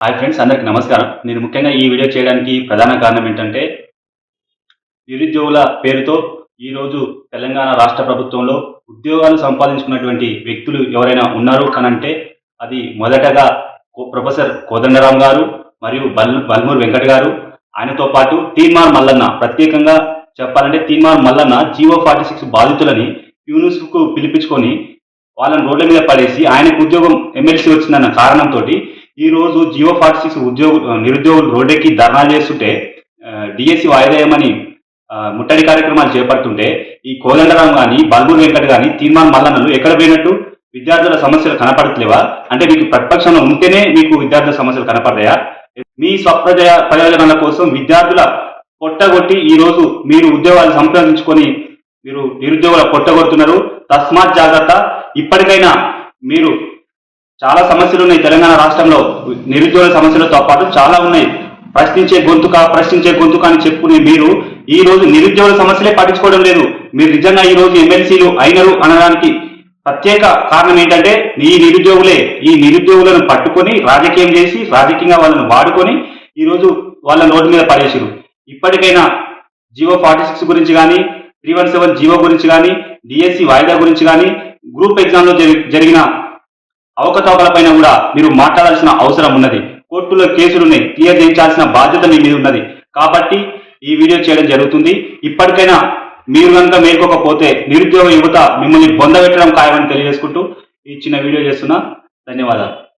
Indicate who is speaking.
Speaker 1: Hi friends, అందరికి నమస్కారం. నేను ముఖ్యంగా ఈ వీడియో చేయడానికి ప్రధాన కారణం ఏంటంటే, నిరుద్యోగుల పేరుతో ఈరోజు తెలంగాణ రాష్ట్ర ప్రభుత్వంలో ఉద్యోగాలు సంపాదించుకున్నటువంటి వ్యక్తులు ఎవరైనా ఉన్నారు అనంటే అది మొదటగా ప్రొఫెసర్ కోదండరాం గారు మరియు బల్మూర్ వెంకట్ గారు. ఆయనతో పాటు తీన్మార్ మల్లన్న. ప్రత్యేకంగా చెప్పాలంటే తీన్మార్ మల్లన్న జీవో 46 బాధితులని యూనిస్కు పిలిపించుకొని వాళ్ళని రోడ్ల మీద పడేసి ఆయనకు ఉద్యోగం ఎమ్మెల్సీ వచ్చిందన్న కారణంతో ఈ రోజు జియో 46 నిరుద్యోగులు రోడ్డెక్కి ధర్నాలు చేస్తుంటే డిఎస్సి వాయిదా వేయమని ముట్టడి కార్యక్రమాలు చేపడుతుంటే ఈ కోదండరాం కానీ బల్మూర్ వెంకట్ కానీ తీర్మాన్ మల్లన్నలు ఎక్కడ పోయినట్టు? విద్యార్థుల సమస్యలు కనపడట్లేవా? అంటే మీకు ప్రతిపక్షంలో ఉంటేనే మీకు విద్యార్థుల సమస్యలు కనపడతాయా? మీ ప్రయోజనాల కోసం విద్యార్థుల పొట్టగొట్టి ఈ రోజు మీరు ఉద్యోగాలు సంపాదించుకొని మీరు నిరుద్యోగుల పొట్టగొడుతున్నారు. తస్మాత్ జాగ్రత్త. ఇప్పటికైనా మీరు చాలా సమస్యలు ఉన్నాయి తెలంగాణ రాష్ట్రంలో. నిరుద్యోగ సమస్యలతో పాటు చాలా ఉన్నాయి. ప్రశ్నించే గొంతుక అని చెప్పుకునే మీరు ఈ రోజు నిరుద్యోగ సమస్యలే పట్టించుకోవడం లేదు. మీరు నిజంగా ఈ రోజు ఎమ్మెల్సీలు అయినరు అనడానికి ప్రత్యేక కారణం ఏంటంటే ఈ నిరుద్యోగులను పట్టుకొని రాజకీయం చేసి రాజకీయంగా వాళ్ళని వాడుకొని ఈ రోజు వాళ్ళ నోటి మీద పడేసారు. ఇప్పటికైనా జియో 46 గురించి కానీ 317 జియో గురించి కానీ డిఎస్సి వాయిదా గురించి కానీ గ్రూప్ ఎగ్జామ్ లో జరిగిన అవకతవకలపైన కూడా మీరు మాట్లాడాల్సిన అవసరం ఉన్నది. కోర్టులో కేసులున్నాయి, క్లియర్ చేయించాల్సిన బాధ్యత మీ మీద ఉన్నది. కాబట్టి ఈ వీడియో చేయడం జరుగుతుంది. ఇప్పటికైనా మీరు కనుక మేల్కోకపోతే నిరుద్యోగ యువత మిమ్మల్ని బొందబెట్టడం ఖాయమని తెలియజేసుకుంటూ ఈ చిన్న వీడియో చేస్తున్నా. ధన్యవాదాలు.